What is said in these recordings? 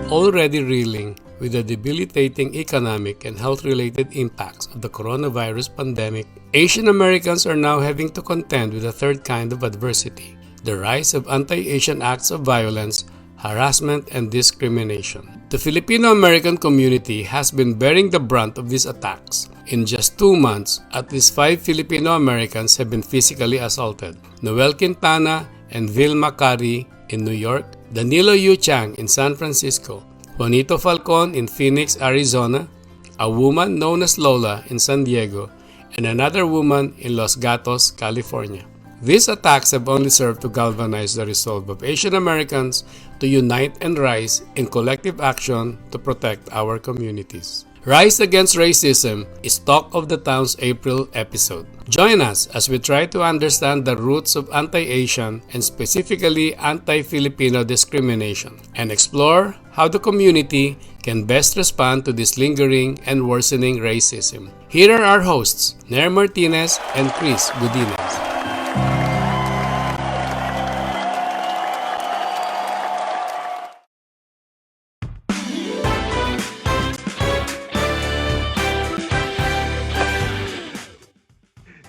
Already reeling with the debilitating economic and health-related impacts of the coronavirus pandemic, Asian Americans are now having to contend with a third kind of adversity: the rise of anti-Asian acts of violence, harassment, and discrimination. The Filipino-American community has been bearing the brunt of these attacks. In just 2 months, at least 5 Filipino-Americans have been physically assaulted. Noel Quintana and Vilma Cari in New York, Danilo Yu Chang in San Francisco, Juanito Falcon in Phoenix, Arizona, a woman known as Lola in San Diego, and another woman in Los Gatos, California. These attacks have only served to galvanize the resolve of Asian Americans to unite and rise in collective action to protect our communities. Rise Against Racism is Talk of the Town's April episode. Join us as we try to understand the roots of anti-Asian and specifically anti-Filipino discrimination and explore how the community can best respond to this lingering and worsening racism. Here are our hosts, Nair Martinez and Chris Godinez.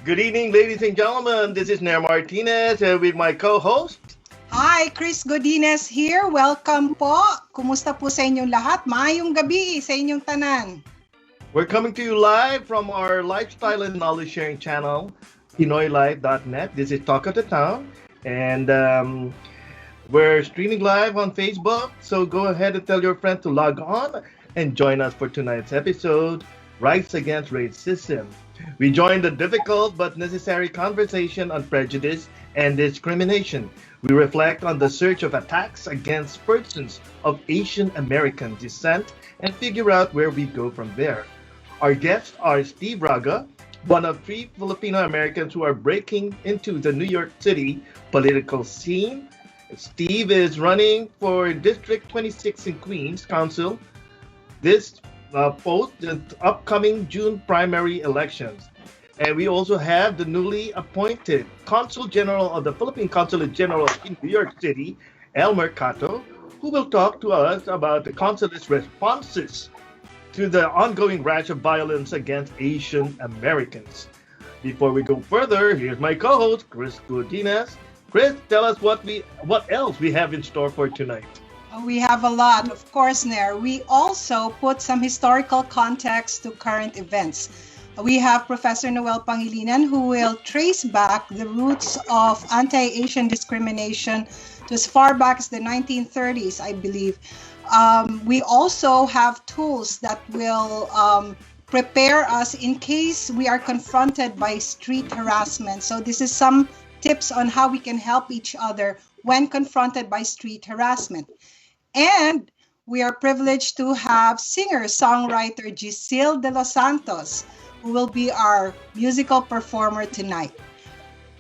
Good evening, ladies and gentlemen. This is Nair Martinez with my co-host. Hi, Chris Godinez here. Welcome po. Kumusta po sa inyong lahat? Maayong gabi sa inyong tanan. We're coming to you live from our lifestyle and knowledge sharing channel, PinoyLive.net. This is Talk of the Town, and we're streaming live on Facebook. So go ahead and tell your friends to log on and join us for tonight's episode, Rise Against Racism. We join the difficult but necessary conversation on prejudice and discrimination. We reflect on the surge of attacks against persons of Asian American descent and figure out where we go from there. Our guests are Steve Raga, one of 3 Filipino Americans who are breaking into the New York City political scene. Steve is running for District 26 in Queens Council. This post the upcoming June primary elections. And we also have the newly appointed Consul General of the Philippine Consulate General in New York City, Elmer Cato, who will talk to us about the consulate's responses to the ongoing rash of violence against Asian Americans. Before we go further, here's my co-host, Chris Godinez. Chris, tell us what else we have in store for tonight. We have a lot, of course, Nair. We also put some historical context to current events. We have Professor Noel Pangilinan, who will trace back the roots of anti-Asian discrimination to as far back as the 1930s, I believe. We also have tools that will prepare us in case we are confronted by street harassment. So this is some tips on how we can help each other when confronted by street harassment. And we are privileged to have singer-songwriter Jisyl Delos Santos, who will be our musical performer tonight.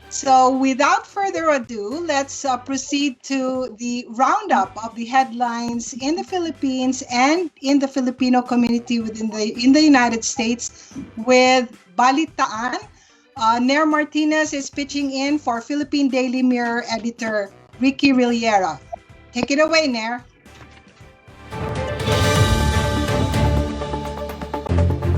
So without further ado, let's proceed to the roundup of the headlines in the Philippines and in the Filipino community in the United States with Balitaan. Nair Martinez is pitching in for Philippine Daily Mirror editor Ricky Rillera. Take it away, Nair.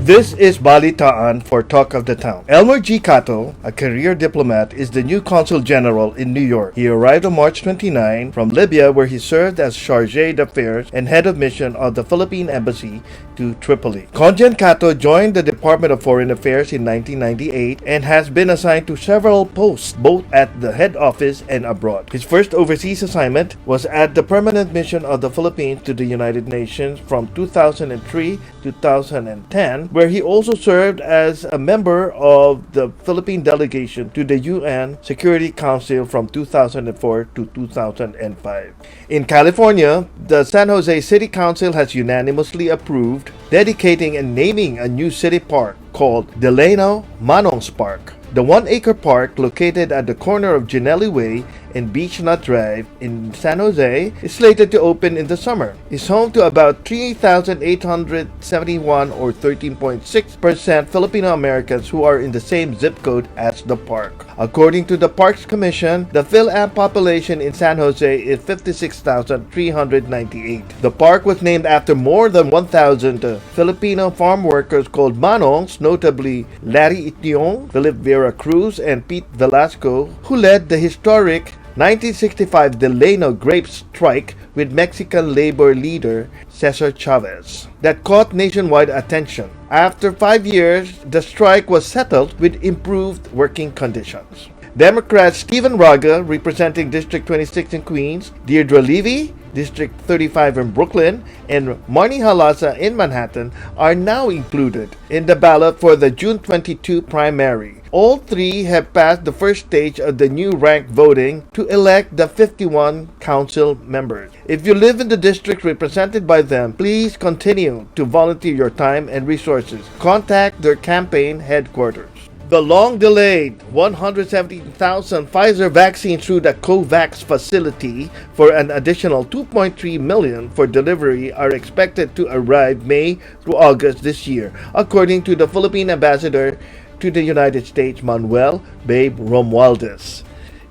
This is Balitaan for Talk of the Town. Elmer G. Cato, a career diplomat, is the new Consul General in New York. He arrived on March 29 from Libya, where he served as Chargé d'Affaires and Head of Mission of the Philippine Embassy to Tripoli. Conjen Cato joined the Department of Foreign Affairs in 1998 and has been assigned to several posts, both at the head office and abroad. His first overseas assignment was at the Permanent Mission of the Philippines to the United Nations from 2003 to 2010, where he also served as a member of the Philippine Delegation to the UN Security Council from 2004 to 2005. In California, the San Jose City Council has unanimously approved dedicating and naming a new city park called Delano Manong's Park. The 1-acre park, located at the corner of Ginelli Way and Beach Nut Drive in San Jose, is slated to open in the summer. It's home to about 3,871 or 13.6% Filipino Americans who are in the same zip code as the park. According to the Parks Commission, the Phil-Am population in San Jose is 56,398. The park was named after more than 1,000 Filipino farm workers called Manongs, notably Larry Itiong, Philip Vera Cruz, and Pete Velasco, who led the historic 1965 Delano grape strike with Mexican labor leader Cesar Chavez that caught nationwide attention. After 5 years, the strike was settled with improved working conditions. Democrats Stephen Raga, representing District 26 in Queens, Deirdre Levy, District 35 in Brooklyn, and Marnie Halasa in Manhattan are now included in the ballot for the June 22 primary. All three have passed the first stage of the new rank voting to elect the 51 council members. If you live in the district represented by them, please continue to volunteer your time and resources. Contact their campaign headquarters. The long-delayed 170,000 Pfizer vaccine through the COVAX facility for an additional 2.3 million for delivery are expected to arrive May through August this year, according to the Philippine ambassador to the United States, Manuel Babe Romualdez.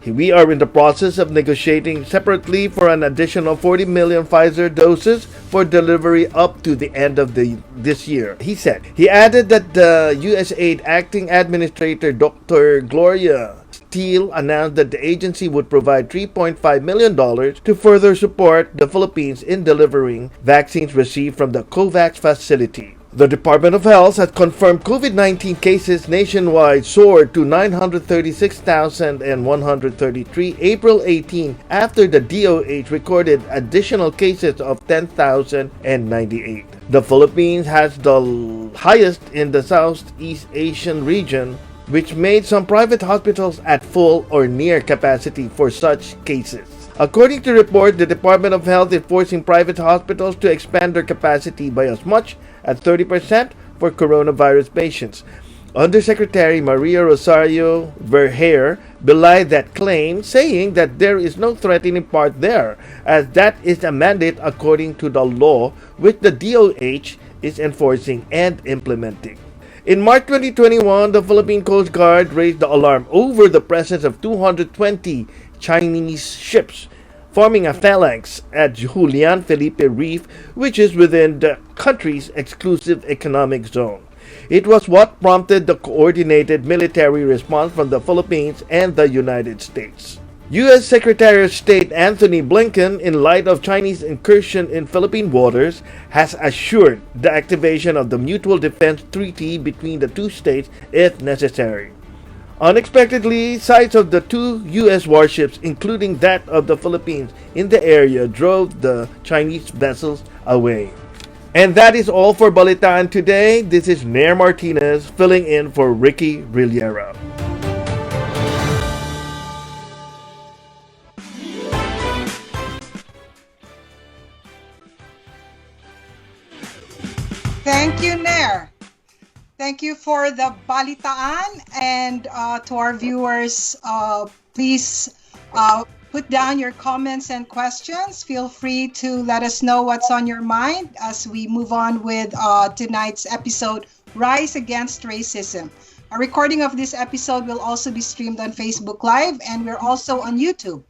We are in the process of negotiating separately for an additional 40 million Pfizer doses for delivery up to the end of this year, he said. He added that the USAID Acting Administrator Dr. Gloria Steele announced that the agency would provide $3.5 million to further support the Philippines in delivering vaccines received from the COVAX facility. The Department of Health has confirmed COVID-19 cases nationwide soared to 936,133 April 18 after the DOH recorded additional cases of 10,098. The Philippines has the highest in the Southeast Asian region, which made some private hospitals at full or near capacity for such cases. According to report, the Department of Health is forcing private hospitals to expand their capacity by as much as 30% for coronavirus patients. Undersecretary Maria Rosario Verheer belied that claim, saying that there is no threatening part there, as that is a mandate according to the law which the DOH is enforcing and implementing. In March 2021, the Philippine Coast Guard raised the alarm over the presence of 220 Chinese ships forming a phalanx at Julian Felipe Reef, which is within the country's exclusive economic zone. It was what prompted the coordinated military response from the Philippines and the United States. U.S. Secretary of State Anthony Blinken, in light of Chinese incursion in Philippine waters, has assured the activation of the Mutual Defense Treaty between the two states if necessary. Unexpectedly, sights of the two U.S. warships, including that of the Philippines, in the area drove the Chinese vessels away. And that is all for Balitaan today. This is Nair Martinez filling in for Ricky Rillera. Thank you, Nair. Thank you for the Balitaan, and to our viewers, please put down your comments and questions. Feel free to let us know what's on your mind as we move on with tonight's episode, Rise Against Racism. A recording of this episode will also be streamed on Facebook Live, and we're also on YouTube.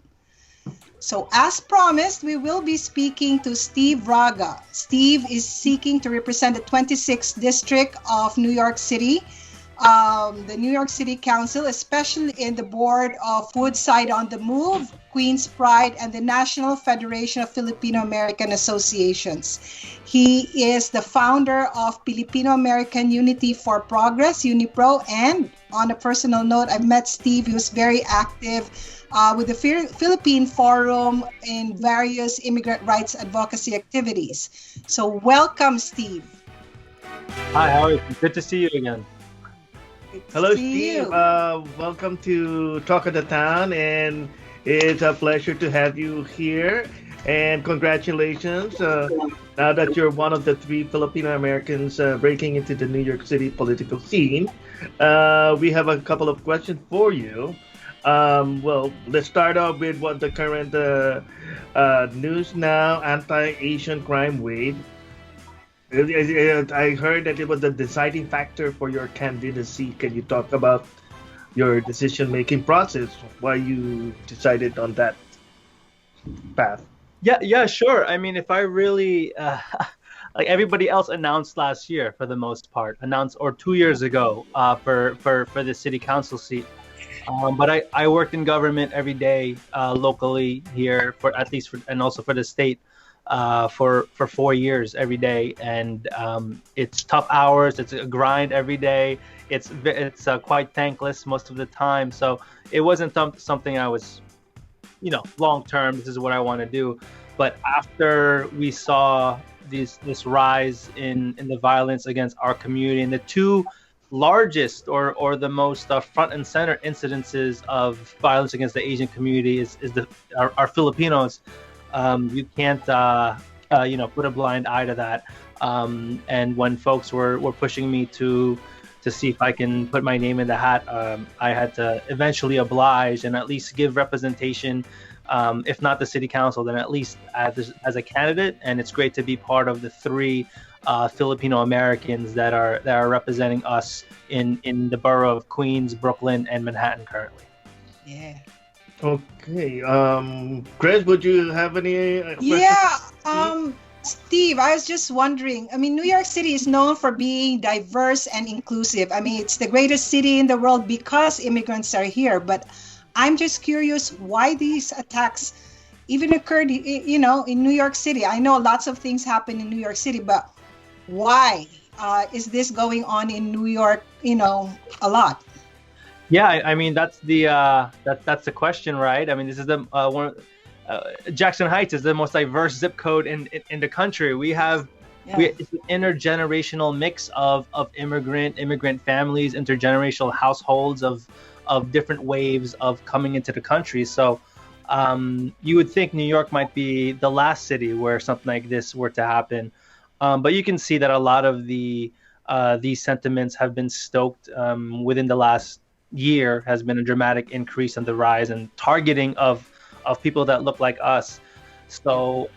So as promised, we will be speaking to Steve Raga. Steve is seeking to represent the 26th District of New York City, the New York City Council, especially in the board of Woodside on the Move, Queen's Pride, and the National Federation of Filipino American Associations. He is the founder of Filipino American Unity for Progress, UniPro, and on a personal note, I've met Steve. He was very active with the Philippine Forum in various immigrant rights advocacy activities. So welcome, Steve. Hi, how are you? Good to see you again. Hello, Steve. Welcome to Talk of the Town, and it's a pleasure to have you here. And congratulations. Now that you're one of the three Filipino Americans breaking into the New York City political scene, we have a couple of questions for you. Well, let's start off with what the current news now anti-Asian crime wave. I heard that it was the deciding factor for your candidacy. Can you talk about your decision-making process, why you decided on that path? Yeah, sure. I mean, if I really like everybody else announced last year for the most part, announced or 2 years ago for the city council seat. But I worked in government every day locally here for at least for, and also for the state for 4 years every day, and it's tough hours. It's a grind every day. It's quite thankless most of the time. So it wasn't something I was, long term. This is what I want to do. But after we saw this rise in the violence against our community, and the two largest or the most front and center incidences of violence against the Asian community is our Filipinos. You can't put a blind eye to that. And when folks were pushing me to see if I can put my name in the hat, I had to eventually oblige and at least give representation. If not the city council, then at least as a candidate. And it's great to be part of the three Filipino Americans that are representing us in the borough of Queens, Brooklyn, and Manhattan currently. Yeah. Okay. Chris, would you have any questions? Yeah. Steve, I was just wondering. I mean, New York City is known for being diverse and inclusive. I mean, it's the greatest city in the world because immigrants are here. But I'm just curious why these attacks even occurred, in New York City. I know lots of things happen in New York City, but why is this going on in New York, a lot? Yeah, I mean that's the question, right? I mean, this is the Jackson Heights is the most diverse zip code in the country. It's an intergenerational mix of immigrant families, intergenerational households of different waves of coming into the country. So you would think New York might be the last city where something like this were to happen. But you can see that a lot of these sentiments have been stoked within the last year. Has been a dramatic increase in the rise and targeting of people that look like us. So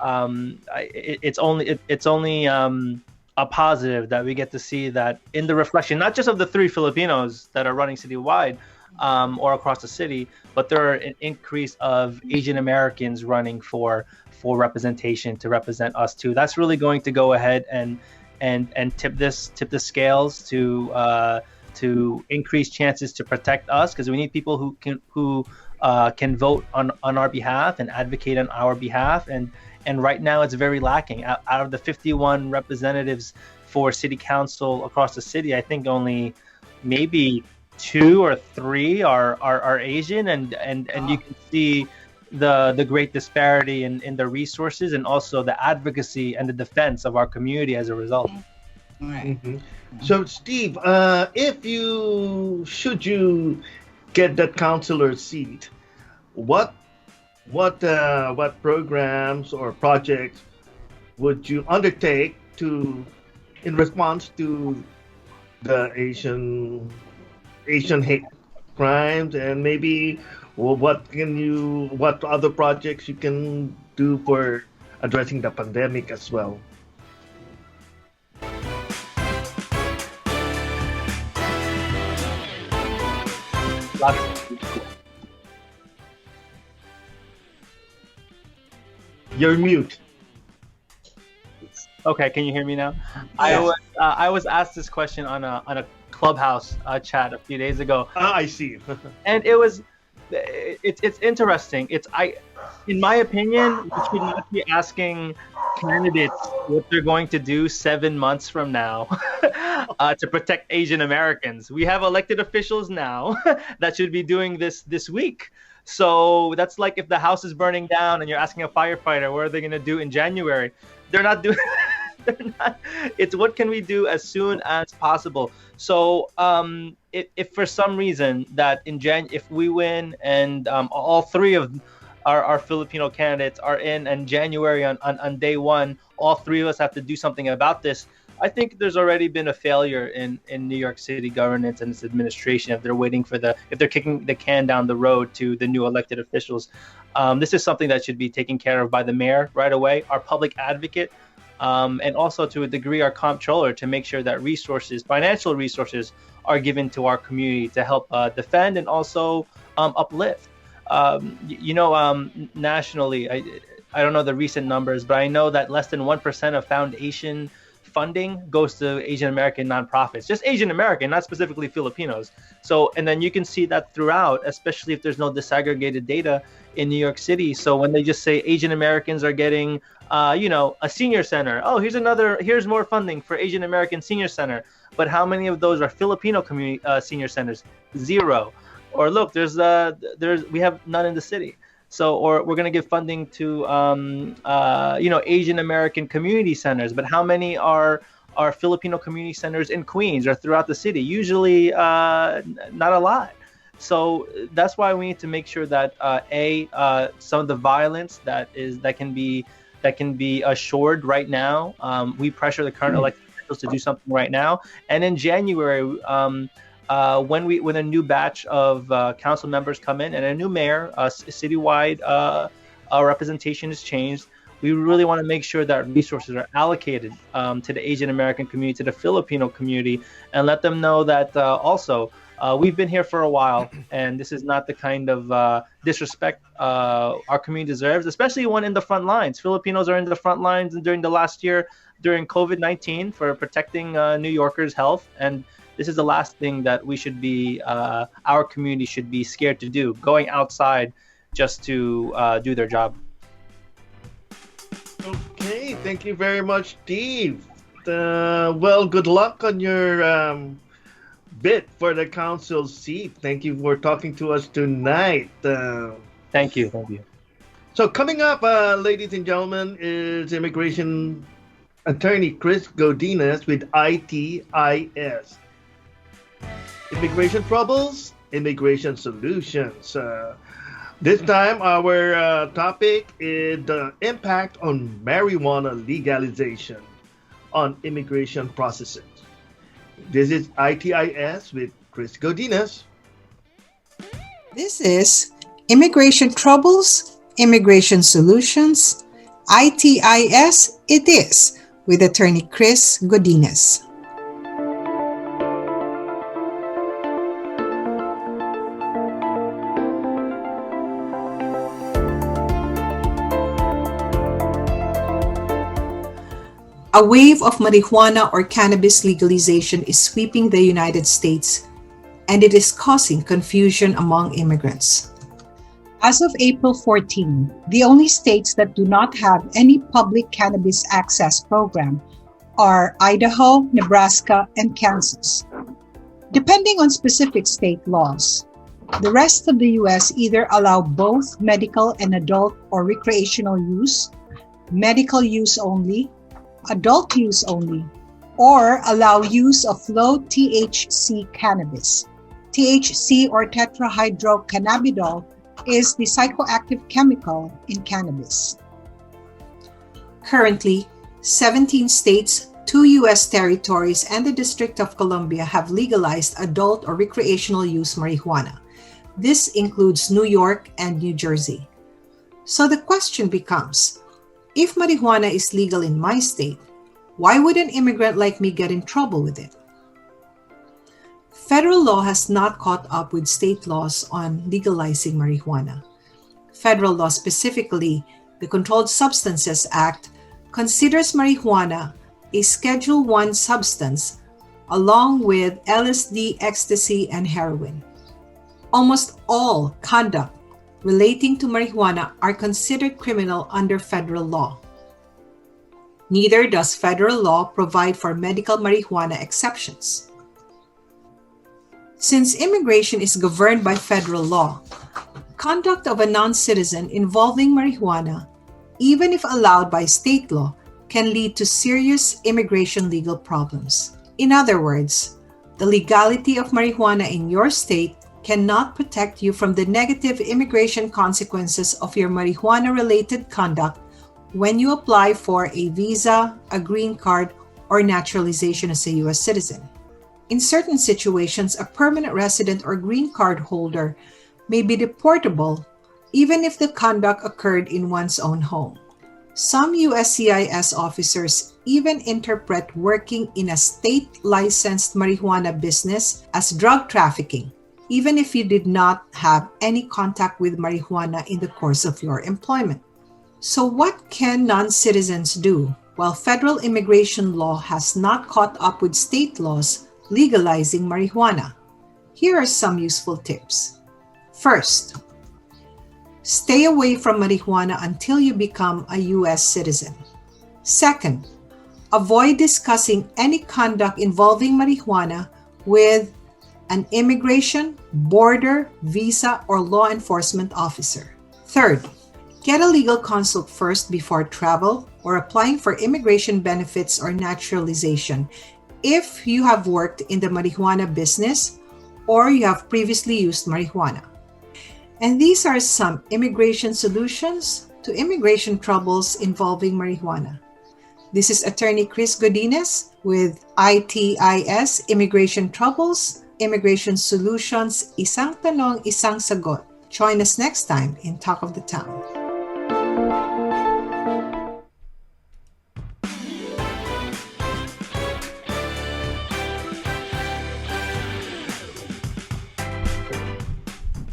it's only a positive that we get to see that in the reflection, not just of the three Filipinos that are running citywide or across the city, but there are an increase of Asian Americans running for representation to represent us too. That's really going to go ahead and tip the scales to increase chances to protect us, because we need people who can vote on our behalf and advocate on our behalf. And right now it's very lacking. Out of the 51 representatives for city council across the city, I think only maybe 2 or 3 are Asian, and you can see the great disparity in the resources and also the advocacy and the defense of our community as a result. Right. Mm-hmm. So, Steve, if you get that counselor seat, what programs or projects would you undertake in response to the Asian hate crimes, and maybe what other projects you can do for addressing the pandemic as well? You're mute. Okay, can you hear me now? Yes. I was asked this question on a Clubhouse chat a few days ago. I see. And it's interesting. In my opinion, we should not be asking candidates what they're going to do 7 months from now to protect Asian Americans. We have elected officials now that should be doing this week. So that's like if the house is burning down and you're asking a firefighter what are they going to do in January. They're not doing. It's what can we do as soon as possible. So if for some reason that if we win and all three of our Filipino candidates are in, and January on day one, all three of us have to do something about this. I think there's already been a failure in New York City governance and its administration if they're kicking the can down the road to the new elected officials. This is something that should be taken care of by the mayor right away, our public advocate, and also to a degree our comptroller, to make sure that financial resources are given to our community to help defend and also uplift. Nationally, I don't know the recent numbers, but I know that less than 1% of foundation funding goes to Asian American nonprofits, just Asian American, not specifically Filipinos. So, and then you can see that throughout, especially if there's no disaggregated data in New York City. So when they just say Asian Americans are getting, a senior center, oh, here's more funding for Asian American senior center. But how many of those are Filipino community senior centers? Zero. Or look, we have none in the city. So, or we're going to give funding to, Asian American community centers. But how many are Filipino community centers in Queens or throughout the city? Usually, not a lot. So that's why we need to make sure that some of the violence that can be assured right now. We pressure the current elected officials to do something right now. And in January, when a new batch of council members come in and a new mayor, citywide representation is changed, we really want to make sure that resources are allocated to the Asian American community, to the Filipino community, and let them know that also we've been here for a while, and this is not the kind of disrespect our community deserves, especially when in the front lines. Filipinos are in the front lines during the last year, during COVID-19, for protecting New Yorkers' health, and this is the last thing that we should be, our community should be scared to do, going outside just to do their job. Okay, thank you very much, Steve. Well, good luck on your bid for the council seat. Thank you for talking to us tonight. Thank you. So coming up, ladies and gentlemen, is immigration attorney Chris Godinez with ITIS. Immigration troubles, immigration solutions. This time, our topic is the impact on marijuana legalization on immigration processes. This is ITIS with Chris Godinez. This is Immigration Troubles, Immigration Solutions, ITIS It Is, with attorney Chris Godinez. A wave of marijuana or cannabis legalization is sweeping the United States, and it is causing confusion among immigrants. As of April 14, the only states that do not have any public cannabis access program are Idaho, Nebraska, and Kansas. Depending on specific state laws, the rest of the U.S. either allow both medical and adult or recreational use, medical use only, adult use only, or allow use of low THC cannabis. THC, or tetrahydrocannabinol, is the psychoactive chemical in cannabis. Currently, 17 states, 2 U.S. territories, and the District of Columbia have legalized adult or recreational use marijuana. This includes New York and New Jersey. So the question becomes, if marijuana is legal in my state, why would an immigrant like me get in trouble with it? Federal law has not caught up with state laws on legalizing marijuana. Federal law, specifically the Controlled Substances Act, considers marijuana a Schedule I substance along with LSD, ecstasy, and heroin. Almost all conduct relating to marijuana are considered criminal under federal law. Neither does federal law provide for medical marijuana exceptions. Since immigration is governed by federal law, conduct of a non-citizen involving marijuana, even if allowed by state law, can lead to serious immigration legal problems. In other words, the legality of marijuana in your state cannot protect you from the negative immigration consequences of your marijuana-related conduct when you apply for a visa, a green card, or naturalization as a U.S. citizen. In certain situations, a permanent resident or green card holder may be deportable even if the conduct occurred in one's own home. Some USCIS officers even interpret working in a state-licensed marijuana business as drug trafficking, even if you did not have any contact with marijuana in the course of your employment. So what can non-citizens do while federal immigration law has not caught up with state laws legalizing marijuana? Here are some useful tips. First, stay away from marijuana until you become a U.S. citizen. Second, avoid discussing any conduct involving marijuana with an immigration, border, visa, or law enforcement officer. Third, get a legal consult first before travel or applying for immigration benefits or naturalization if you have worked in the marijuana business or you have previously used marijuana. And these are some immigration solutions to immigration troubles involving marijuana. This is Attorney Chris Godinez with ITIS Immigration Troubles, Immigration Solutions, Isang Tanong, Isang Sagot. Join us next time in Talk of the Town.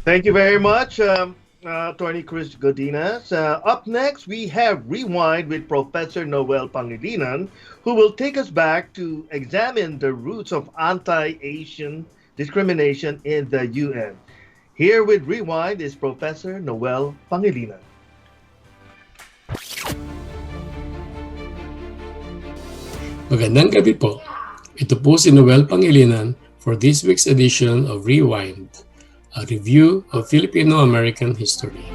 Thank you very much, Attorney Chris Godinez. Up next, we have Rewind with Professor Noel Pangilinan, who will take us back to examine the roots of anti-Asian discrimination in the UN. Here with Rewind is Professor Noel Pangilinan. Magandang gabi po. Ito po si Noel Pangilinan for this week's edition of Rewind, a review of Filipino-American history.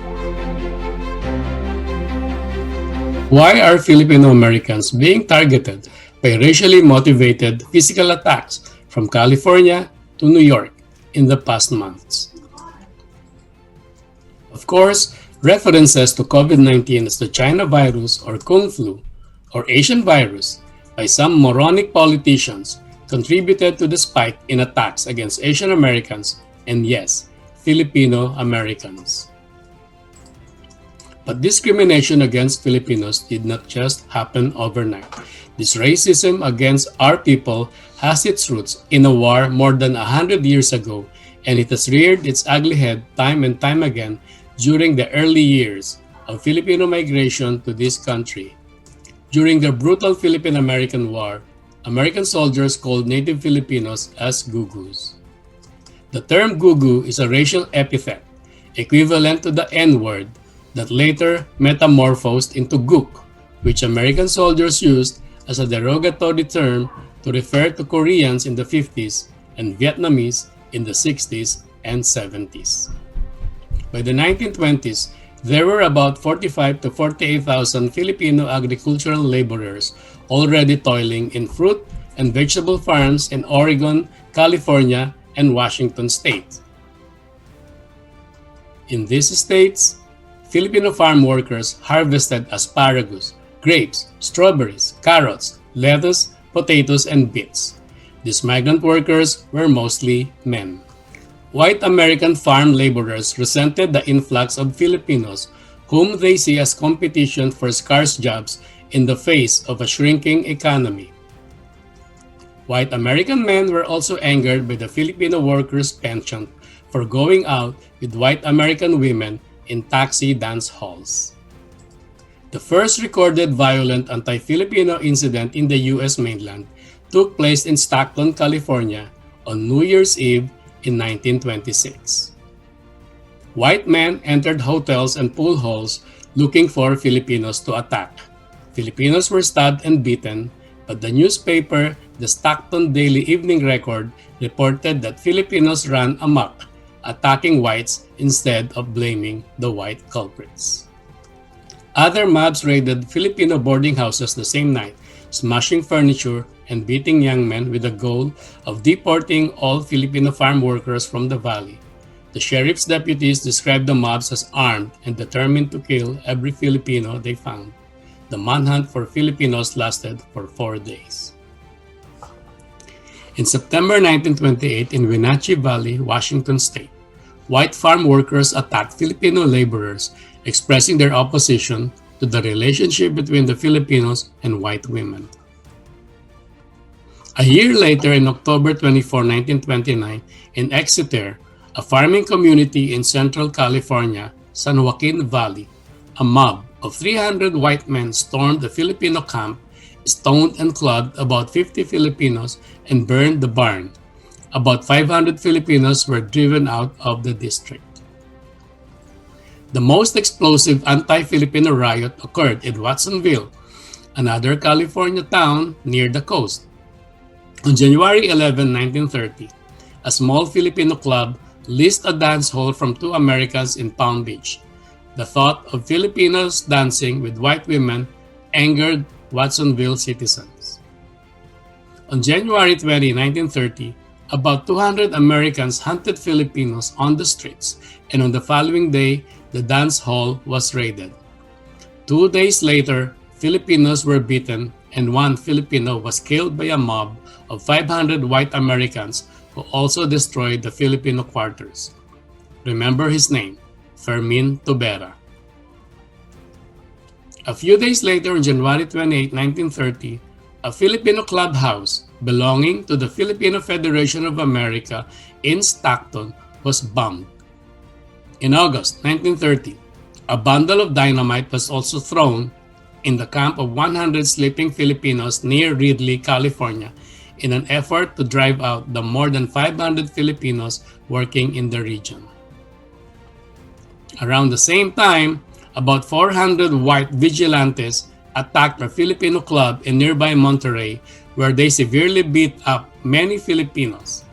Why are Filipino-Americans being targeted by racially motivated physical attacks from California to New York in the past months? Of course, references to COVID-19 as the China virus or Kung flu or Asian virus by some moronic politicians contributed to the spike in attacks against Asian Americans and yes, Filipino Americans. But discrimination against Filipinos did not just happen overnight. This racism against our people has its roots in a war more than 100 years ago, and it has reared its ugly head time and time again during the early years of Filipino migration to this country. During the brutal Philippine-American War, American soldiers called native Filipinos as Gugus. The term Gugu is a racial epithet equivalent to the N-word that later metamorphosed into Guk, which American soldiers used as a derogatory term to refer to Koreans in the 50s and Vietnamese in the 60s and 70s. By the 1920s, there were about 45 to 48,000 Filipino agricultural laborers already toiling in fruit and vegetable farms in Oregon, California, and Washington state. In these states, Filipino farm workers harvested asparagus, grapes, strawberries, carrots, lettuce, potatoes, and beets. These migrant workers were mostly men. White American farm laborers resented the influx of Filipinos whom they see as competition for scarce jobs in the face of a shrinking economy. White American men were also angered by the Filipino workers' penchant for going out with white American women in taxi dance halls. The first recorded violent anti-Filipino incident in the U.S. mainland took place in Stockton, California on New Year's Eve in 1926. White men entered hotels and pool halls looking for Filipinos to attack. Filipinos were stabbed and beaten, but the newspaper, the Stockton Daily Evening Record, reported that Filipinos ran amok, attacking whites instead of blaming the white culprits. Other mobs raided Filipino boarding houses the same night, smashing furniture and beating young men with the goal of deporting all Filipino farm workers from the valley. The sheriff's deputies described the mobs as armed and determined to kill every Filipino they found. The manhunt for Filipinos lasted for 4 days. In September 1928, in Wenatchee Valley, Washington State, white farm workers attacked Filipino laborers, expressing their opposition to the relationship between the Filipinos and white women. A year later, in October 24, 1929, in Exeter, a farming community in Central California, San Joaquin Valley, a mob of 300 white men stormed the Filipino camp, stoned and clubbed about 50 Filipinos, and burned the barn. About 500 Filipinos were driven out of the district. The most explosive anti-Filipino riot occurred in Watsonville, another California town near the coast. On January 11, 1930, a small Filipino club leased a dance hall from two Americans in Palm Beach. The thought of Filipinos dancing with white women angered Watsonville citizens. On January 20, 1930, about 200 Americans hunted Filipinos on the streets, and on the following day, the dance hall was raided. 2 days later, Filipinos were beaten, and one Filipino was killed by a mob of 500 white Americans who also destroyed the Filipino quarters. Remember his name, Fermin Tobera. A few days later, on January 28, 1930, a Filipino clubhouse belonging to the Filipino Federation of America in Stockton was bombed. In August 1930, a bundle of dynamite was also thrown in the camp of 100 sleeping Filipinos near Ridley, California, in an effort to drive out the more than 500 Filipinos working in the region. Around the same time, about 400 white vigilantes attacked a Filipino club in nearby Monterey, where they severely beat up many Filipinos.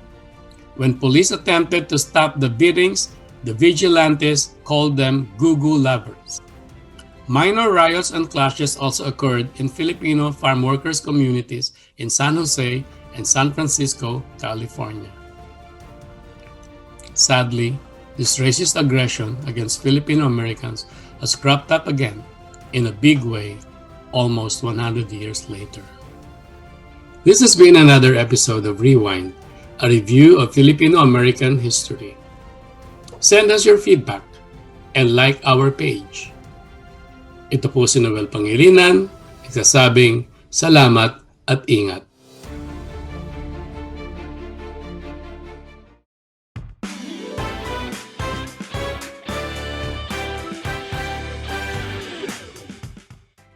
When police attempted to stop the beatings, the vigilantes called them "gugu lovers." Minor riots and clashes also occurred in Filipino farm workers' communities in San Jose and San Francisco, California. Sadly, this racist aggression against Filipino Americans has cropped up again in a big way almost 100 years later. This has been another episode of Rewind, a review of Filipino American history. Send us your feedback and like our page. Ito po si Noel Pangilinan, nagsasabing salamat at ingat.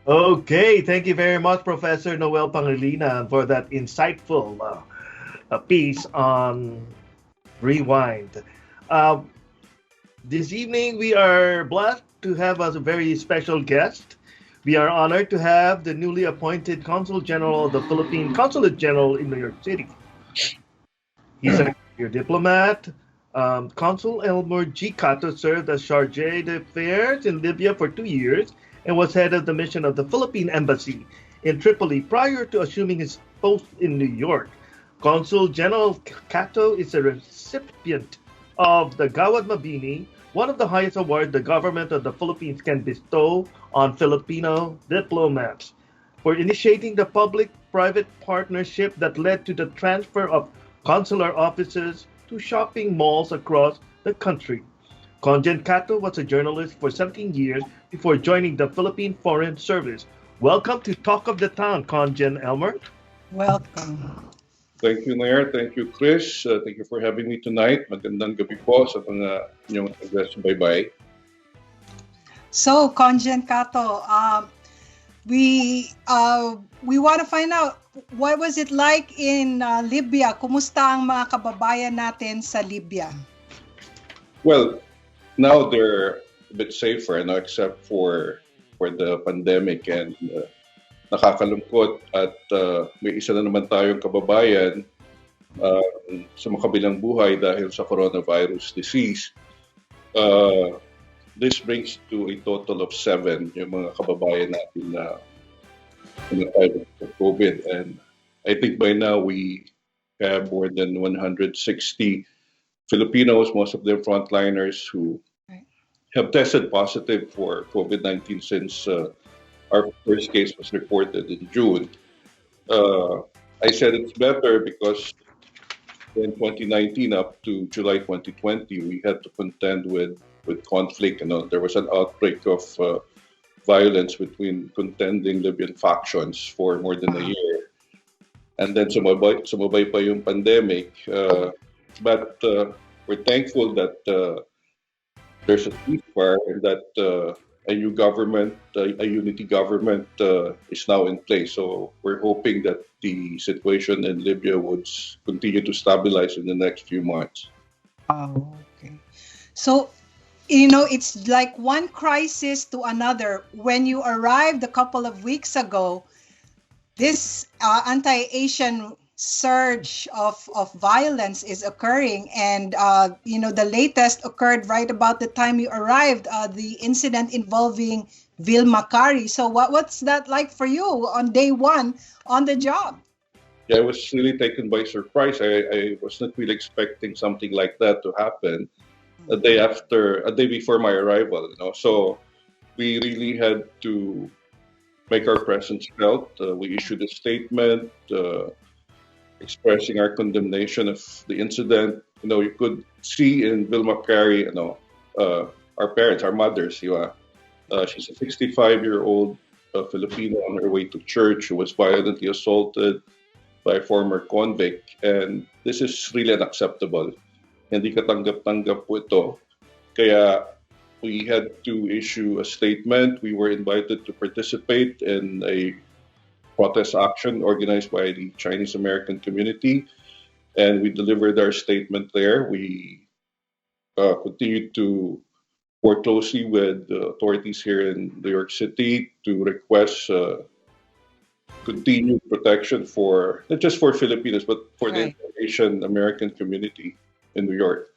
Okay, thank you very much, Professor Noel Pangilinan, for that insightful piece on Rewind. This evening, we are blessed to have as a very special guest. We are honored to have the newly appointed Consul General of the Philippine Consulate General in New York City. He's a career diplomat. Consul Elmer Cato served as Chargé d'Affaires in Libya for 2 years and was head of the mission of the Philippine Embassy in Tripoli prior to assuming his post in New York. Consul General Cato is a recipient of the Gawad Mabini, one of the highest awards the government of the Philippines can bestow on Filipino diplomats, for initiating the public-private partnership that led to the transfer of consular offices to shopping malls across the country. Conjen Cato was a journalist for 17 years before joining the Philippine Foreign Service. Welcome to Talk of the Town, Conjen Elmer. Welcome. Thank you, Nair. Thank you, Chris. Thank you for having me tonight. Magandang gabi po sa mga inyong guests. Bye-bye. So, Conjen Cato, we want to find out, what was it like in Libya? Kumusta ang mga kababayan natin sa Libya? Well, now they're a bit safer, no, except for the pandemic, and nakakalungkot at may isa na naman tayong kababayan sa makabilang buhay dahil sa coronavirus disease. This brings to a total of 7 yung mga kababayan natin na namatay with COVID, and I think by now we have more than 160 Filipinos, most of them frontliners who Right. have tested positive for COVID-19 since our first case was reported in June. Uh, I said it's better because in 2019 up to July 2020, we had to contend with conflict. There was an outbreak of violence between contending Libyan factions for more than a year. And then sumabay pa yung pandemic. But we're thankful that there's a ceasefire and that a new government, a unity government, is now in place. So we're hoping that the situation in Libya would continue to stabilize in the next few months. Oh, okay. So, it's like one crisis to another. When you arrived a couple of weeks ago, this anti-Asian surge of violence is occurring, and the latest occurred right about the time you arrived, the incident involving Vilma Kari. So what's that like for you on day one on the job? Yeah, I was really taken by surprise. I was not really expecting something like that to happen a day before my arrival. So we really had to make our presence felt. We issued a statement expressing our condemnation of the incident. You could see in Vilma Kari, our parents, our mothers. She's a 65-year-old Filipino on her way to church who was violently assaulted by a former convict, and this is really unacceptable. Hindi katanggap-tanggap po ito. Kaya we had to issue a statement. We were invited to participate in a protest action organized by the Chinese American community, and we delivered our statement there. We continued to work closely with the authorities here in New York City to request continued protection for not just for Filipinos but for the Asian American community in New York.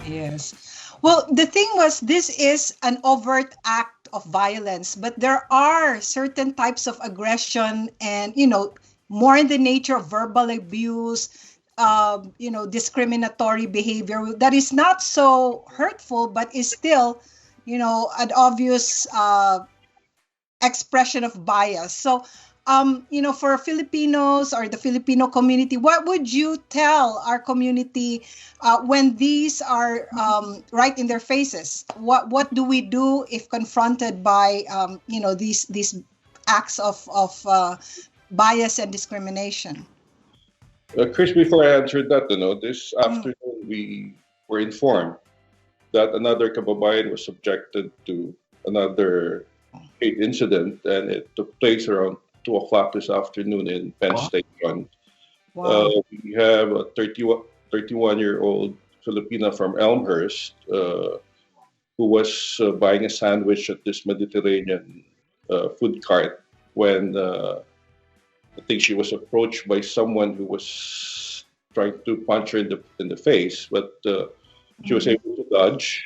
Yes. Well, the thing was, this is an overt act of violence, but there are certain types of aggression and, more in the nature of verbal abuse, discriminatory behavior that is not so hurtful, but is still, an obvious expression of bias. So, for Filipinos or the Filipino community, what would you tell our community when these are right in their faces? What do we do if confronted by these acts of bias and discrimination? Chris, before I answered that, this afternoon we were informed that another kababayan was subjected to another hate incident, and it took place around 2 o'clock this afternoon in Penn Station. Wow. We have a 31-year-old Filipina from Elmhurst who was buying a sandwich at this Mediterranean food cart when I think she was approached by someone who was trying to punch her in the face, but she was able to dodge.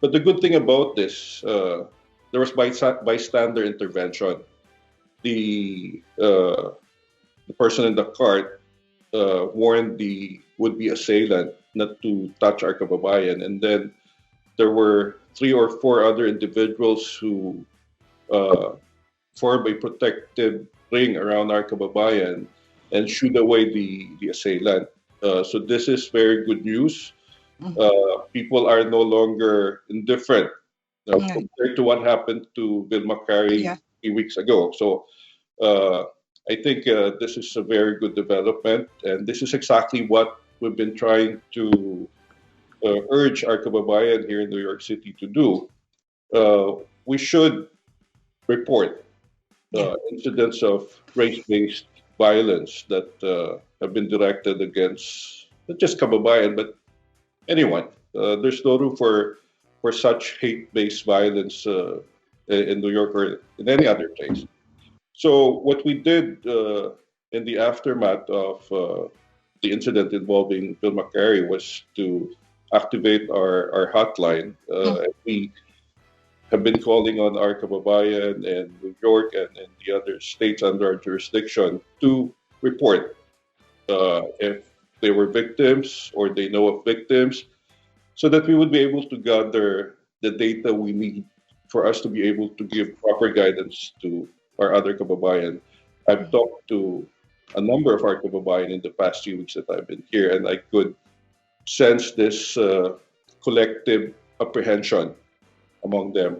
But the good thing about this, there was bystander intervention. The person in the cart warned the would-be assailant not to touch our kababayan, and then there were 3 or 4 other individuals who formed a protective ring around our kababayan and shoot away the assailant. So this is very good news. People are no longer indifferent compared to what happened to Vilma Kari a few weeks ago. So I think this is a very good development, and this is exactly what we've been trying to urge our kababayan here in New York City to do. We should report incidents of race-based violence that have been directed against not just kababayan but anyone. There's no room for such hate-based violence in New York or in any other place. So what we did in the aftermath of the incident involving Vilma Kari was to activate our hotline. We have been calling on our kababayan in New York and in the other states under our jurisdiction to report if they were victims or they know of victims, so that we would be able to gather the data we need for us to be able to give proper guidance to our other kababayan. I've talked to a number of our kababayan in the past few weeks that I've been here, and I could sense this collective apprehension among them.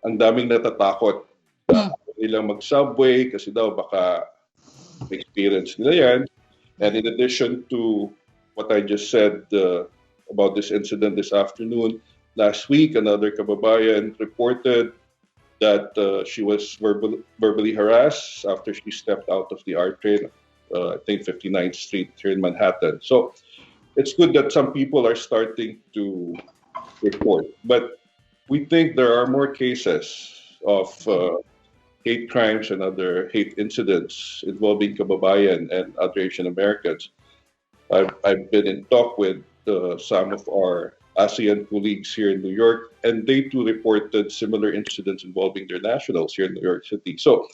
Ang daming natatakot na nilang mag-subway kasi daw baka experience nila yan. And in addition to what I just said about this incident this afternoon, last week another kababayan reported that she was verbally harassed after she stepped out of the R train, I think 59th Street here in Manhattan. So it's good that some people are starting to report, but we think there are more cases of hate crimes and other hate incidents involving kababayan and other Asian Americans. I've been in talk with some of our ASEAN colleagues here in New York, and they too reported similar incidents involving their nationals here in New York City. So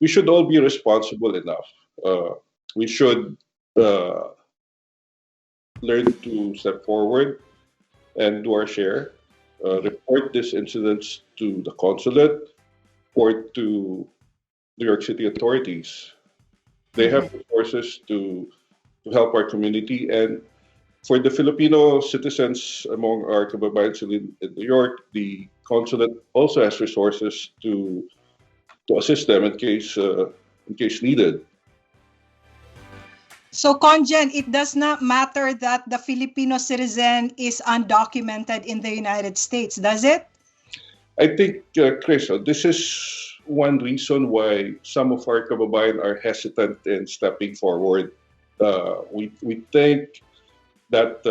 we should all be responsible enough. We should learn to step forward and do our share, report these incidents to the consulate or to New York City authorities. They have resources to help our community. And for the Filipino citizens among our kababayans in New York, the consulate also has resources to assist them in case needed. So, Conjen, it does not matter that the Filipino citizen is undocumented in the United States, does it? I think, Chris, this is one reason why some of our kababayan are hesitant in stepping forward. We think that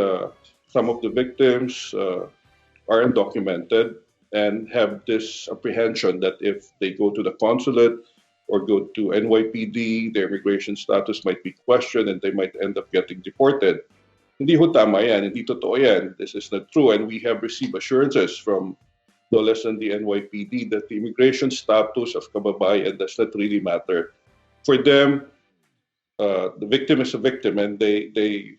some of the victims are undocumented and have this apprehension that if they go to the consulate or go to NYPD, their immigration status might be questioned and they might end up getting deported. Hindi ho tama yan, hindi totoo yan. This is not true, and we have received assurances from no less than the NYPD that the immigration status of kababayan does not really matter. For them, the victim is a victim, and they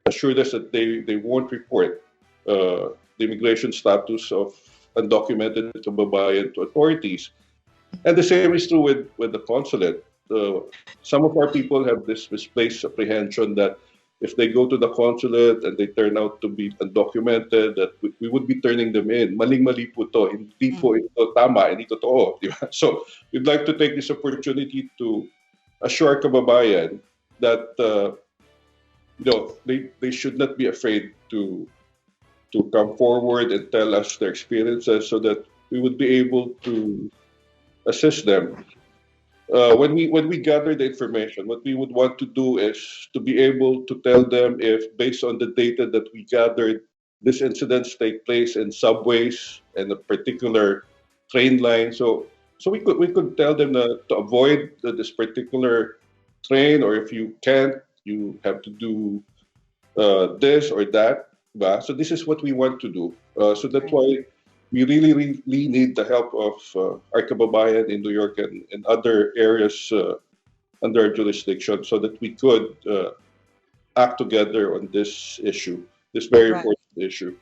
assured us that they won't report the immigration status of undocumented kababayan to authorities. And the same is true with the consulate. Some of our people have this misplaced apprehension that if they go to the consulate and they turn out to be undocumented, that we would be turning them in. Maling-mali po to. Hindi po ito tama, hindi totoo. So we'd like to take this opportunity to assure kababayan that they should not be afraid to come forward and tell us their experiences so that we would be able to assist them. When we gather the information, what we would want to do is to be able to tell them if, based on the data that we gathered, these incidents take place in subways and a particular train line. So we could tell them to avoid this particular train, or if you can't, you have to do this or that. So this is what we want to do. So that's why we really need the help of our kababayan in New York and other areas under our jurisdiction, so that we could act together on this issue, this very important issue.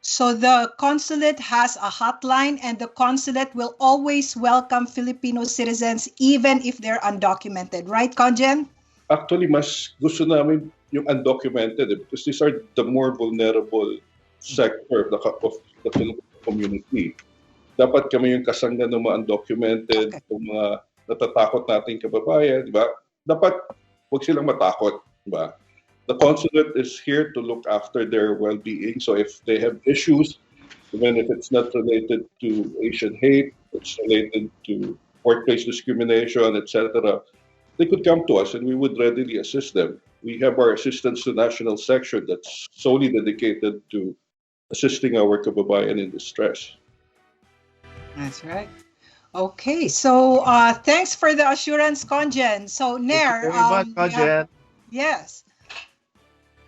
So the consulate has a hotline, and the consulate will always welcome Filipino citizens even if they're undocumented. Right, Conjen? Actually, mas gusto namin yung undocumented because these are the more vulnerable sector of the Filipino community. Dapat kami yung kasangga ng mga undocumented, yung mga natatakot nating kababayan, di ba? Dapat huwag silang matakot, di ba? The consulate is here to look after their well-being. So if they have issues, even if it's not related to Asian hate, it's related to workplace discrimination, etc., they could come to us and we would readily assist them. We have our Assistance to National section that's solely dedicated to assisting our kababayan in distress. That's right. Okay, so thanks for the assurance, Conjen. So, Nair. Thank you very much, Conjen. Yes.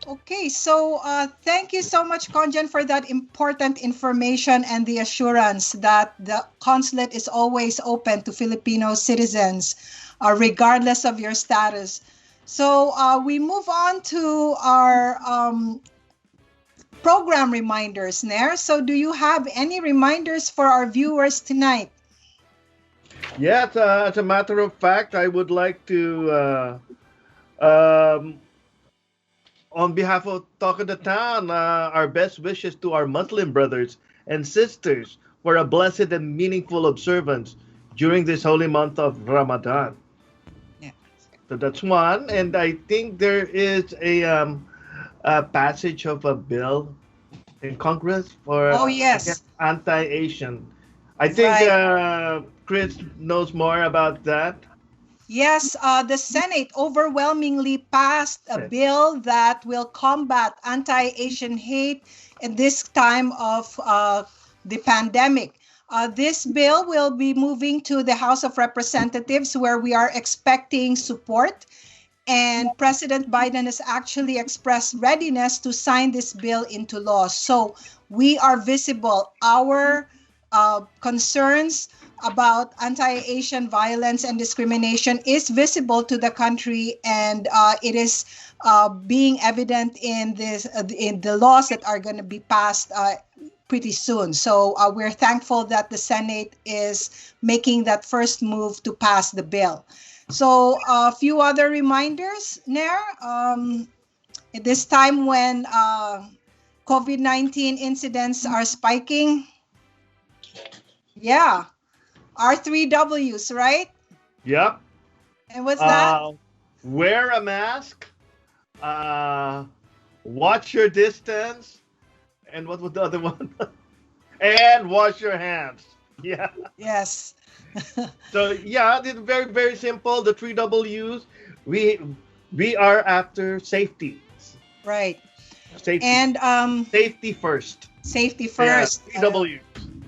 Okay, so thank you so much, Conjen, for that important information and the assurance that the consulate is always open to Filipino citizens, regardless of your status. So we move on to our program reminders, Nair. So do you have any reminders for our viewers tonight? Yeah, as a matter of fact, I would like to, um, on behalf of Talk of the Town, our best wishes to our Muslim brothers and sisters for a blessed and meaningful observance during this holy month of Ramadan. Yeah. So that's one. And I think there is a passage of a bill in Congress for yes, anti-Asian. I think Chris knows more about that. Yes, the Senate overwhelmingly passed a bill that will combat anti-Asian hate in this time of the pandemic. This bill will be moving to the House of Representatives, where we are expecting support. And President Biden has actually expressed readiness to sign this bill into law. So we are visible. Our concerns about anti-Asian violence and discrimination is visible to the country, and it is being evident in the laws that are going to be passed pretty soon. So we're thankful that the Senate is making that first move to pass the bill. So a few other reminders, Nair. At this time when COVID-19 incidents are spiking, yeah, our 3 Ws, right? Yep. And what's that? Wear a mask, watch your distance, and what was the other one? And wash your hands. Yeah. Yes. So yeah, it's very, very simple. The 3 Ws. We are after safety. Right. Safety. And safety first. Safety first. Yeah, 3 Ws.